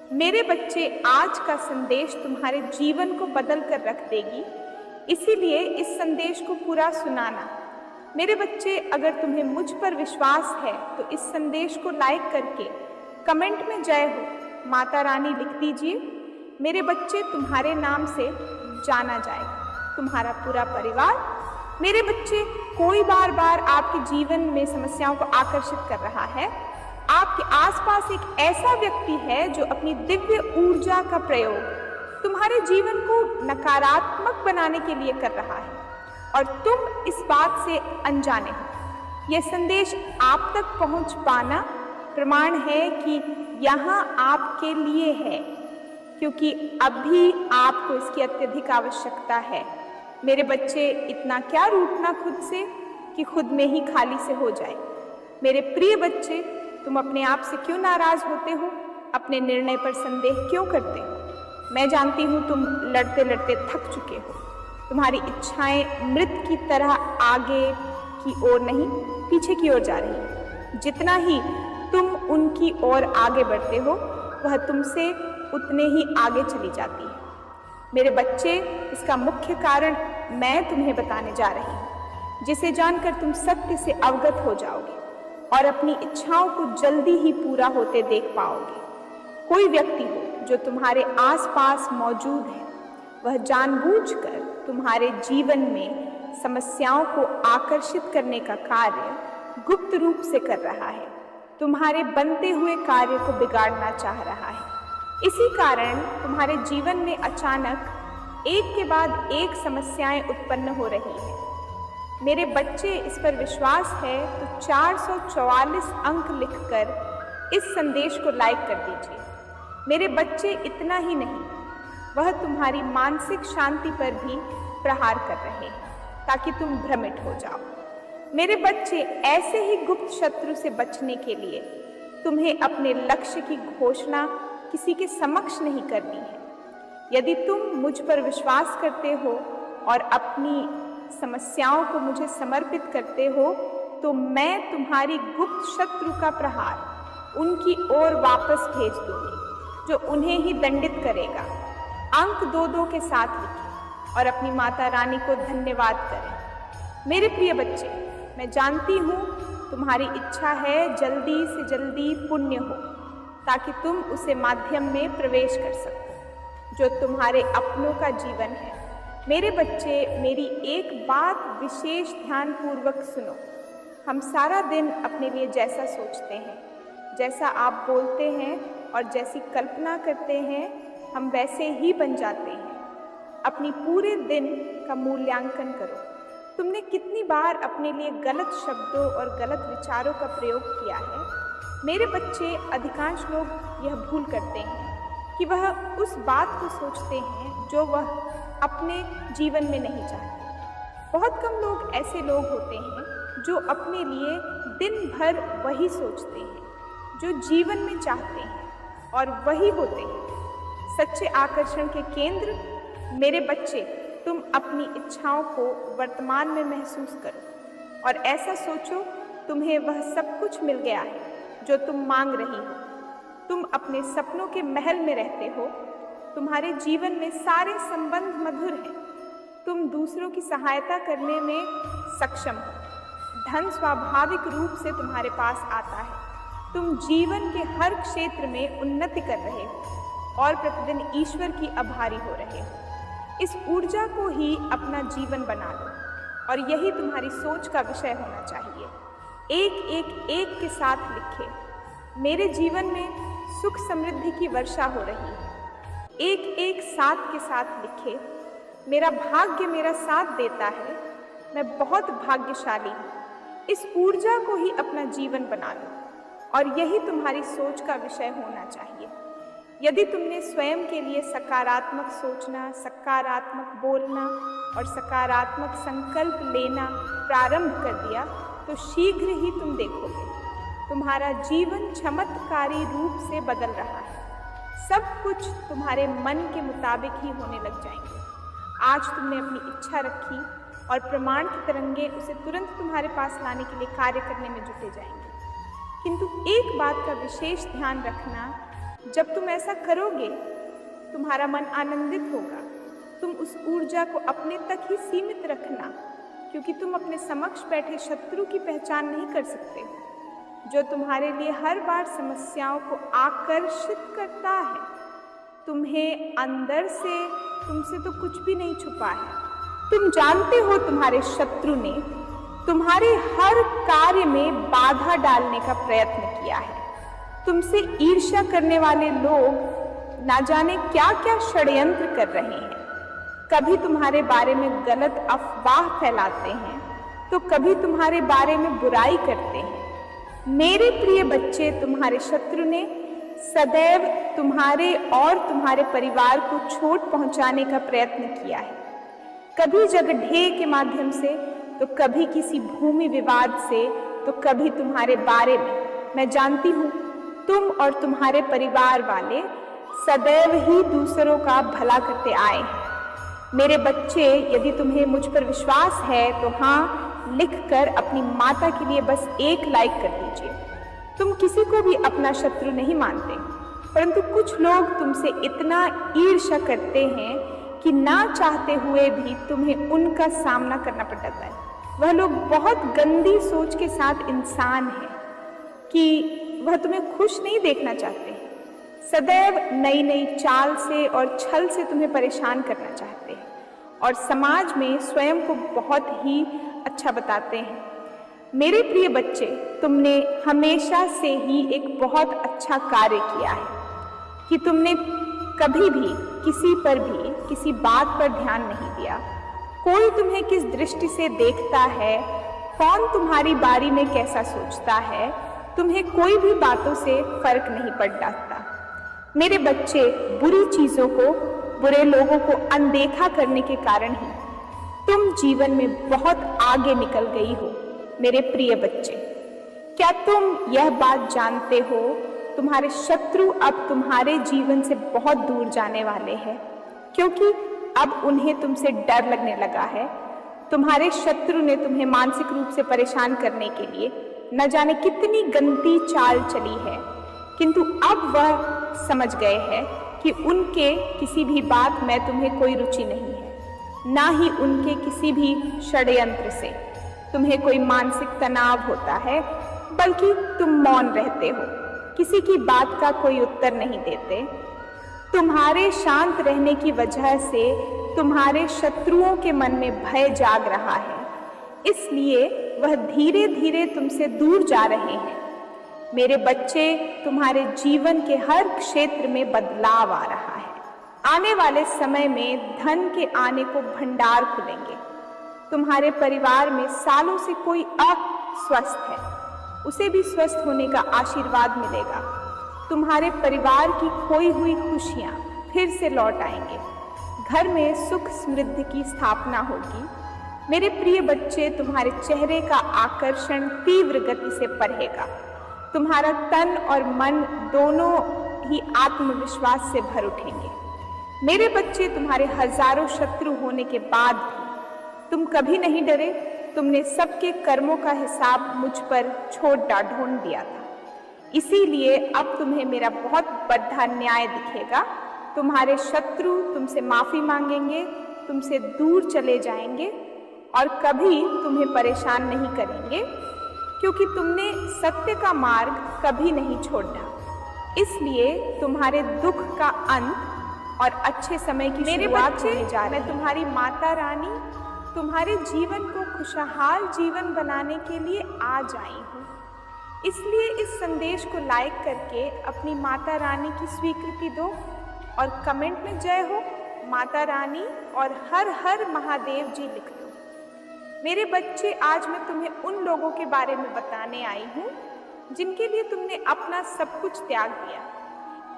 मेरे बच्चे, आज का संदेश तुम्हारे जीवन को बदल कर रख देगी, इसीलिए इस संदेश को पूरा सुनाना। मेरे बच्चे, अगर तुम्हें मुझ पर विश्वास है तो इस संदेश को लाइक करके कमेंट में जय हो माता रानी लिख दीजिए। मेरे बच्चे, तुम्हारे नाम से जाना जाएगा तुम्हारा पूरा परिवार। मेरे बच्चे, कोई बार बार आपके जीवन में समस्याओं को आकर्षित कर रहा है। आपके आसपास एक ऐसा व्यक्ति है जो अपनी दिव्य ऊर्जा का प्रयोग तुम्हारे जीवन को नकारात्मक बनाने के लिए कर रहा है और तुम इस बात से अनजाने हो। यह संदेश आप तक पहुंच पाना प्रमाण है कि यहाँ आपके लिए है, क्योंकि अभी आपको इसकी अत्यधिक आवश्यकता है। मेरे बच्चे, इतना क्या रूठना खुद से कि खुद में ही खाली से हो जाए। मेरे प्रिय बच्चे, तुम अपने आप से क्यों नाराज होते हो? अपने निर्णय पर संदेह क्यों करते हो? मैं जानती हूँ तुम लड़ते लड़ते थक चुके हो। तुम्हारी इच्छाएं मृत की तरह आगे की ओर नहीं, पीछे की ओर जा रही हैं। जितना ही तुम उनकी ओर आगे बढ़ते हो, वह तुमसे उतने ही आगे चली जाती है। मेरे बच्चे, इसका मुख्य कारण मैं तुम्हें बताने जा रही हूँ, जिसे जानकर तुम सत्य से अवगत हो जाओगे और अपनी इच्छाओं को जल्दी ही पूरा होते देख पाओगे। कोई व्यक्ति हो जो तुम्हारे आसपास मौजूद है, वह जानबूझकर तुम्हारे जीवन में समस्याओं को आकर्षित करने का कार्य गुप्त रूप से कर रहा है। तुम्हारे बनते हुए कार्य को बिगाड़ना चाह रहा है। इसी कारण तुम्हारे जीवन में अचानक एक के बाद एक समस्याएं उत्पन्न हो रही हैं। मेरे बच्चे, इस पर विश्वास है तो 444 अंक लिखकर इस संदेश को लाइक कर दीजिए। मेरे बच्चे, इतना ही नहीं, वह तुम्हारी मानसिक शांति पर भी प्रहार कर रहे हैं ताकि तुम भ्रमित हो जाओ। मेरे बच्चे, ऐसे ही गुप्त शत्रु से बचने के लिए तुम्हें अपने लक्ष्य की घोषणा किसी के समक्ष नहीं करनी है। यदि तुम मुझ पर विश्वास करते हो और अपनी समस्याओं को मुझे समर्पित करते हो, तो मैं तुम्हारी गुप्त शत्रु का प्रहार उनकी ओर वापस भेज दूंगी, जो उन्हें ही दंडित करेगा। अंक 2-2 के साथ लिखें और अपनी माता रानी को धन्यवाद करें। मेरे प्रिय बच्चे, मैं जानती हूँ तुम्हारी इच्छा है जल्दी से जल्दी पुण्य हो, ताकि तुम उसे माध्यम में प्रवेश कर सको जो तुम्हारे अपनों का जीवन है। मेरे बच्चे, मेरी एक बात विशेष ध्यानपूर्वक सुनो। हम सारा दिन अपने लिए जैसा सोचते हैं, जैसा आप बोलते हैं और जैसी कल्पना करते हैं, हम वैसे ही बन जाते हैं। अपनी पूरे दिन का मूल्यांकन करो। तुमने कितनी बार अपने लिए गलत शब्दों और गलत विचारों का प्रयोग किया है? मेरे बच्चे, अधिकांश लोग यह भूल करते हैं कि वह उस बात को सोचते हैं जो वह अपने जीवन में नहीं चाहते। बहुत कम लोग ऐसे लोग होते हैं जो अपने लिए दिन भर वही सोचते हैं जो जीवन में चाहते हैं, और वही होते हैं सच्चे आकर्षण के केंद्र। मेरे बच्चे, तुम अपनी इच्छाओं को वर्तमान में महसूस करो और ऐसा सोचो तुम्हें वह सब कुछ मिल गया है जो तुम मांग रही हो। तुम अपने सपनों के महल में रहते हो। तुम्हारे जीवन में सारे संबंध मधुर हैं। तुम दूसरों की सहायता करने में सक्षम हो। धन स्वाभाविक रूप से तुम्हारे पास आता है। तुम जीवन के हर क्षेत्र में उन्नति कर रहे हो और प्रतिदिन ईश्वर की आभारी हो रहे हो। इस ऊर्जा को ही अपना जीवन बना लो और यही तुम्हारी सोच का विषय होना चाहिए। एक के साथ लिखे, मेरे जीवन में सुख समृद्धि की वर्षा हो रही है। एक साथ के साथ लिखे, मेरा भाग्य मेरा साथ देता है, मैं बहुत भाग्यशाली हूँ। इस ऊर्जा को ही अपना जीवन बना लो और यही तुम्हारी सोच का विषय होना चाहिए। यदि तुमने स्वयं के लिए सकारात्मक सोचना, सकारात्मक बोलना और सकारात्मक संकल्प लेना प्रारंभ कर दिया, तो शीघ्र ही तुम देखोगे तुम्हारा जीवन चमत्कारी रूप से बदल रहा है। सब कुछ तुम्हारे मन के मुताबिक ही होने लग जाएंगे। आज तुमने अपनी इच्छा रखी और प्रमाण के तरंगे उसे तुरंत तुम्हारे पास लाने के लिए कार्य करने में जुटे जाएंगे। किंतु एक बात का विशेष ध्यान रखना जब तुम ऐसा करोगे, तुम्हारा मन आनंदित होगा। तुम उस ऊर्जा को अपने तक ही सीमित रखना, क्योंकि तुम अपने समक्ष बैठे शत्रु की पहचान नहीं कर सकते हो, जो तुम्हारे लिए हर बार समस्याओं को आकर्षित करता है। तुम्हें अंदर से तुमसे तो कुछ भी नहीं छुपा है। तुम जानते हो तुम्हारे शत्रु ने तुम्हारे हर कार्य में बाधा डालने का प्रयत्न किया है। तुमसे ईर्ष्या करने वाले लोग ना जाने क्या क्या षड्यंत्र कर रहे हैं। कभी तुम्हारे बारे में गलत अफवाह फैलाते हैं, तो कभी तुम्हारे बारे में बुराई करते हैं। मेरे प्रिय बच्चे, तुम्हारे शत्रु ने सदैव तुम्हारे और तुम्हारे परिवार को चोट पहुंचाने का प्रयत्न किया है। कभी जगढ़े के माध्यम से, तो कभी किसी भूमि विवाद से, तो कभी तुम्हारे बारे में। मैं जानती हूँ तुम और तुम्हारे परिवार वाले सदैव ही दूसरों का भला करते आए हैं। मेरे बच्चे, यदि तुम्हें मुझ पर विश्वास है तो हाँ लिखकर अपनी माता के लिए बस एक लाइक कर दीजिए। तुम किसी को भी अपना शत्रु नहीं मानते, परंतु कुछ लोग तुमसे इतना ईर्ष्या करते हैं कि ना चाहते हुए भी तुम्हें उनका सामना करना पड़ता है। वह लोग बहुत गंदी सोच के साथ इंसान हैं कि वह तुम्हें खुश नहीं देखना चाहते हैं। सदैव नई नई चाल से और छल से तुम्हें परेशान करना चाहते हैं और समाज में स्वयं को बहुत ही अच्छा बताते हैं। मेरे प्रिय बच्चे, तुमने हमेशा से ही एक बहुत अच्छा कार्य किया है कि तुमने कभी भी किसी पर भी किसी बात पर ध्यान नहीं दिया। कोई तुम्हें किस दृष्टि से देखता है, कौन तुम्हारी बारी में कैसा सोचता है, तुम्हें कोई भी बातों से फर्क नहीं पड़ जाता। मेरे बच्चे, बुरी चीजों को, बुरे लोगों को अनदेखा करने के कारण ही तुम जीवन में बहुत आगे निकल गई हो। मेरे प्रिय बच्चे, क्या तुम यह बात जानते हो, तुम्हारे शत्रु अब तुम्हारे जीवन से बहुत दूर जाने वाले हैं, क्योंकि अब उन्हें तुमसे डर लगने लगा है। तुम्हारे शत्रु ने तुम्हें मानसिक रूप से परेशान करने के लिए न जाने कितनी गंदी चाल चली है, किंतु अब वह समझ गए हैं कि उनके किसी भी बात में तुम्हें कोई रुचि नहीं है, ना ही उनके किसी भी षड्यंत्र से तुम्हें कोई मानसिक तनाव होता है, बल्कि तुम मौन रहते हो, किसी की बात का कोई उत्तर नहीं देते। तुम्हारे शांत रहने की वजह से तुम्हारे शत्रुओं के मन में भय जाग रहा है, इसलिए वह धीरे धीरे तुमसे दूर जा रहे हैं। मेरे बच्चे, तुम्हारे जीवन के हर क्षेत्र में बदलाव आ रहा है। आने वाले समय में धन के आने को भंडार खुलेंगे। तुम्हारे परिवार में सालों से कोई अस्वस्थ है, उसे भी स्वस्थ होने का आशीर्वाद मिलेगा। तुम्हारे परिवार की खोई हुई खुशियां फिर से लौट आएंगे। घर में सुख समृद्धि की स्थापना होगी। मेरे प्रिय बच्चे, तुम्हारे चेहरे का आकर्षण तीव्र गति से बढ़ेगा। तुम्हारा तन और मन दोनों ही आत्मविश्वास से भर उठेंगे। मेरे बच्चे, तुम्हारे हजारों शत्रु होने के बाद भी तुम कभी नहीं डरे। तुमने सबके कर्मों का हिसाब मुझ पर छोड़ ढूंढ दिया था, इसीलिए अब तुम्हें मेरा बहुत बड़ा न्याय दिखेगा। तुम्हारे शत्रु तुमसे माफी मांगेंगे, तुमसे दूर चले जाएंगे और कभी तुम्हें परेशान नहीं करेंगे, क्योंकि तुमने सत्य का मार्ग कभी नहीं छोड़ा। इसलिए तुम्हारे दुख का अंत और अच्छे समय की शुरुआत होने जा रही है। मैं तुम्हारी माता रानी तुम्हारे जीवन को खुशहाल जीवन बनाने के लिए आज आई हूँ। इसलिए इस संदेश को लाइक करके अपनी माता रानी की स्वीकृति दो और कमेंट में जय हो माता रानी और हर हर महादेव जी लिख दो। मेरे बच्चे, आज मैं तुम्हें उन लोगों के बारे में बताने आई हूँ जिनके लिए तुमने अपना सब कुछ त्याग दिया।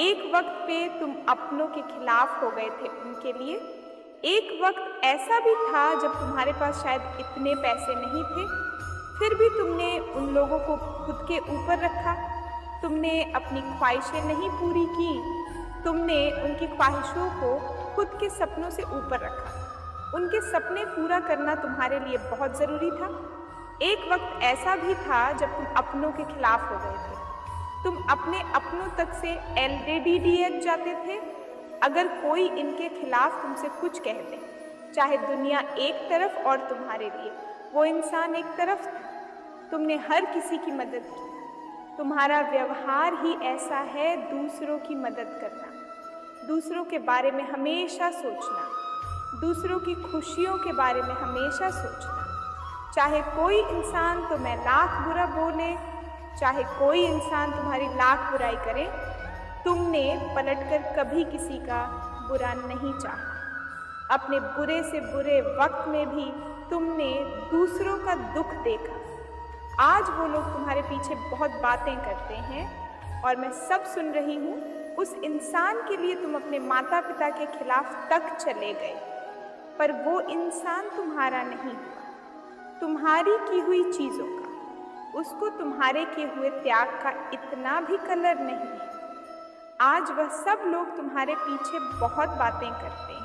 एक वक्त पे तुम अपनों के खिलाफ हो गए थे उनके लिए। एक वक्त ऐसा भी था जब तुम्हारे पास शायद इतने पैसे नहीं थे, फिर भी तुमने उन लोगों को खुद के ऊपर रखा। तुमने अपनी ख्वाहिशें नहीं पूरी की, तुमने उनकी ख्वाहिशों को खुद के सपनों से ऊपर रखा। उनके सपने पूरा करना तुम्हारे लिए बहुत ज़रूरी था। एक वक्त ऐसा भी था जब तुम अपनों के खिलाफ हो गए थे, तुम अपने अपनों तक से LDDH जाते थे। अगर कोई इनके खिलाफ तुमसे कुछ कह दे, चाहे दुनिया एक तरफ और तुम्हारे लिए वो इंसान एक तरफ था, तुमने हर किसी की मदद की। तुम्हारा व्यवहार ही ऐसा है, दूसरों की मदद करना, दूसरों के बारे में हमेशा सोचना, दूसरों की खुशियों के बारे में हमेशा सोचना। चाहे कोई इंसान तुम्हें लाख बुरा बोले, चाहे कोई इंसान तुम्हारी लाख बुराई करे, तुमने पलटकर कभी किसी का बुरा नहीं चाहा। अपने बुरे से बुरे वक्त में भी तुमने दूसरों का दुख देखा। आज वो लोग तुम्हारे पीछे बहुत बातें करते हैं और मैं सब सुन रही हूँ। उस इंसान के लिए तुम अपने माता पिता के खिलाफ तक चले गए, पर वो इंसान तुम्हारा नहीं हुआ, तुम्हारी की हुई चीज़ों का। उसको तुम्हारे किए हुए त्याग का इतना भी कलर नहीं है। आज वह सब लोग तुम्हारे पीछे बहुत बातें करते हैं।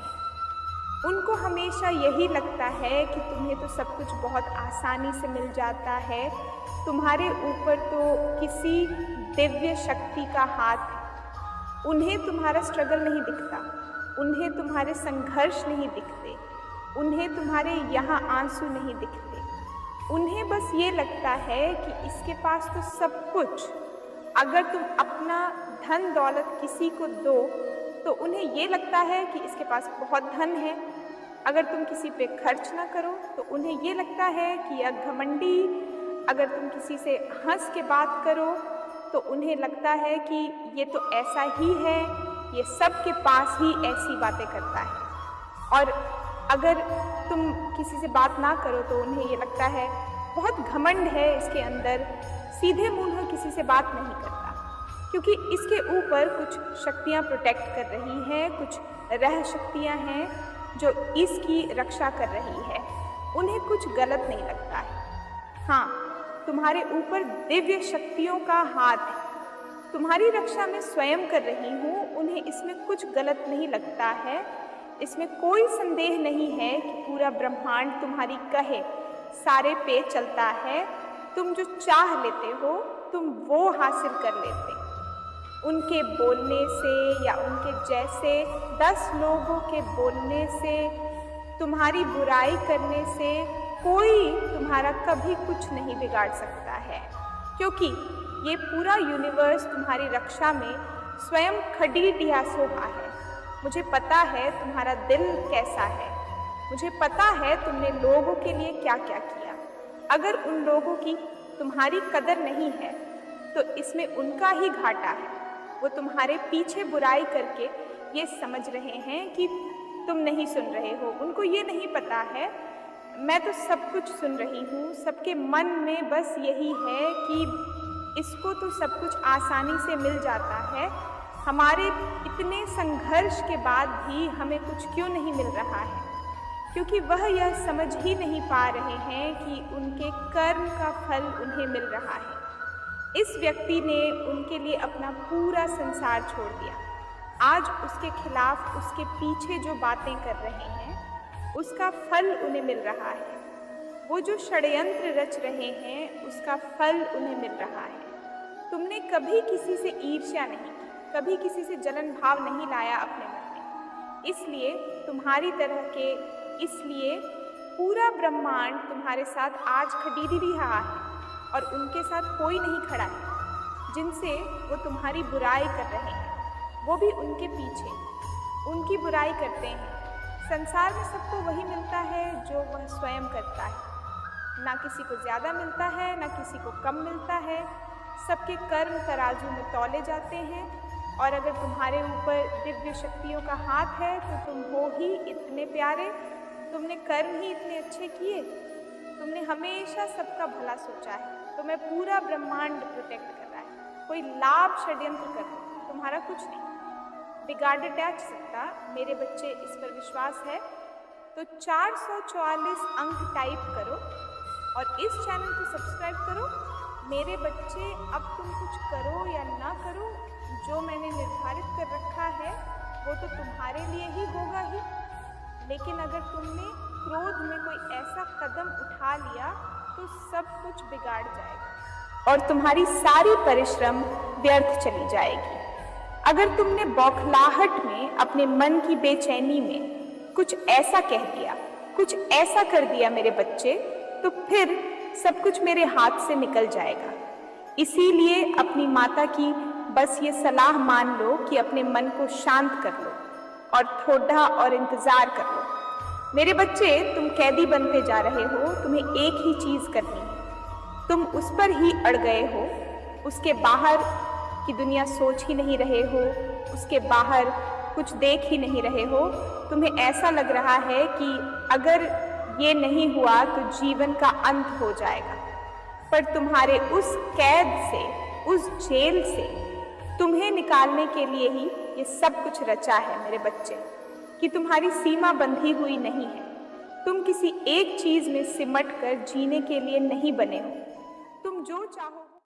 उनको हमेशा यही लगता है कि तुम्हें तो सब कुछ बहुत आसानी से मिल जाता है, तुम्हारे ऊपर तो किसी दिव्य शक्ति का हाथ है। उन्हें तुम्हारा स्ट्रगल नहीं दिखता, उन्हें तुम्हारे संघर्ष नहीं दिखते, उन्हें तुम्हारे यहाँ आंसू नहीं दिखते। उन्हें बस ये लगता है कि इसके पास तो सब कुछ। अगर तुम अपना धन दौलत किसी को दो तो उन्हें ये लगता है कि इसके पास बहुत धन है। अगर तुम किसी पे खर्च ना करो तो उन्हें ये लगता है कि यह घमंडी। अगर तुम किसी से हंस के बात करो तो उन्हें लगता है कि ये तो ऐसा ही है, ये सबके पास ही ऐसी बातें करता है। और अगर तुम किसी से बात ना करो तो उन्हें ये लगता है बहुत घमंड है इसके अंदर, सीधे मुंह किसी से बात नहीं करता, क्योंकि इसके ऊपर कुछ शक्तियाँ प्रोटेक्ट कर रही हैं, कुछ रह शक्तियाँ हैं जो इसकी रक्षा कर रही है। उन्हें कुछ गलत नहीं लगता है। हाँ, तुम्हारे ऊपर दिव्य शक्तियों का हाथ है, तुम्हारी रक्षा मैं स्वयं कर रही हूँ। उन्हें इसमें कुछ गलत नहीं लगता है। इसमें कोई संदेह नहीं है कि पूरा ब्रह्मांड तुम्हारी कहे सारे पे चलता है। तुम जो चाह लेते हो तुम वो हासिल कर लेते। उनके बोलने से या उनके जैसे 10 लोगों के बोलने से, तुम्हारी बुराई करने से कोई तुम्हारा कभी कुछ नहीं बिगाड़ सकता है, क्योंकि ये पूरा यूनिवर्स तुम्हारी रक्षा में स्वयं खड़ी ढिया सोहा है। मुझे पता है तुम्हारा दिल कैसा है, मुझे पता है तुमने लोगों के लिए क्या क्या किया। अगर उन लोगों की तुम्हारी कदर नहीं है तो इसमें उनका ही घाटा है। वो तुम्हारे पीछे बुराई करके ये समझ रहे हैं कि तुम नहीं सुन रहे हो। उनको ये नहीं पता है मैं तो सब कुछ सुन रही हूँ। सबके मन में बस यही है कि इसको तो सब कुछ आसानी से मिल जाता है, हमारे इतने संघर्ष के बाद भी हमें कुछ क्यों नहीं मिल रहा है, क्योंकि वह यह समझ ही नहीं पा रहे हैं कि उनके कर्म का फल उन्हें मिल रहा है। इस व्यक्ति ने उनके लिए अपना पूरा संसार छोड़ दिया। आज उसके खिलाफ उसके पीछे जो बातें कर रहे हैं उसका फल उन्हें मिल रहा है। वो जो षड्यंत्र रच रहे हैं उसका फल उन्हें मिल रहा है। तुमने कभी किसी से ईर्ष्या नहीं की, कभी किसी से जलन भाव नहीं लाया अपने मन में, इसलिए तुम्हारी तरह के, इसलिए पूरा ब्रह्मांड तुम्हारे साथ आज खड़ी रहा है और उनके साथ कोई नहीं खड़ा है जिनसे वो तुम्हारी बुराई कर रहे हैं। वो भी उनके पीछे उनकी बुराई करते हैं। संसार में सबको वही मिलता है जो वह स्वयं करता है। ना किसी को ज़्यादा मिलता है, ना किसी को कम मिलता है। सबके कर्म तराजू में तौले जाते हैं। और अगर तुम्हारे ऊपर दिव्य शक्तियों का हाथ है तो तुम हो ही इतने प्यारे, तुमने कर्म ही इतने अच्छे किए, तुमने हमेशा सबका भला सोचा है, तुम्हें पूरा ब्रह्मांड प्रोटेक्ट कर रहा है। कोई लाभ षड्यंत्र कर दो, तुम्हारा कुछ नहीं बिगाड़ टैच सकता। मेरे बच्चे, इस पर विश्वास है तो 444 अंक टाइप करो और इस चैनल को सब्सक्राइब करो। मेरे बच्चे, अब तुम कुछ करो या ना करो, जो मैंने निर्धारित कर रखा है वो तो तुम्हारे लिए ही होगा ही, लेकिन अगर तुमने क्रोध में कोई ऐसा कदम उठा लिया तो सब कुछ बिगाड़ जाएगा। और तुम्हारी सारी परिश्रम व्यर्थ चली जाएगी। अगर तुमने बौखलाहट में, अपने मन की बेचैनी में कुछ ऐसा कह दिया, कुछ ऐसा कर दिया मेरे बच्चे, तो फिर सब कुछ मेरे हाथ से निकल जाएगा। इसीलिए अपनी माता की बस ये सलाह मान लो कि अपने मन को शांत कर लो और थोड़ा और इंतजार कर लो। मेरे बच्चे, तुम कैदी बनते जा रहे हो, तुम्हें एक ही चीज करनी है। तुम उस पर ही अड़ गए हो, उसके बाहर की दुनिया सोच ही नहीं रहे हो, उसके बाहर कुछ देख ही नहीं रहे हो। तुम्हें ऐसा लग रहा है कि अगर ये नहीं हुआ तो जीवन का अंत हो जाएगा। पर तुम्हारे उस कैद से, उस जेल से तुम्हें निकालने के लिए ही ये सब कुछ रचा है मेरे बच्चे, कि तुम्हारी सीमा बंधी हुई नहीं है। तुम किसी एक चीज में सिमट कर जीने के लिए नहीं बने हो। तुम जो चाहो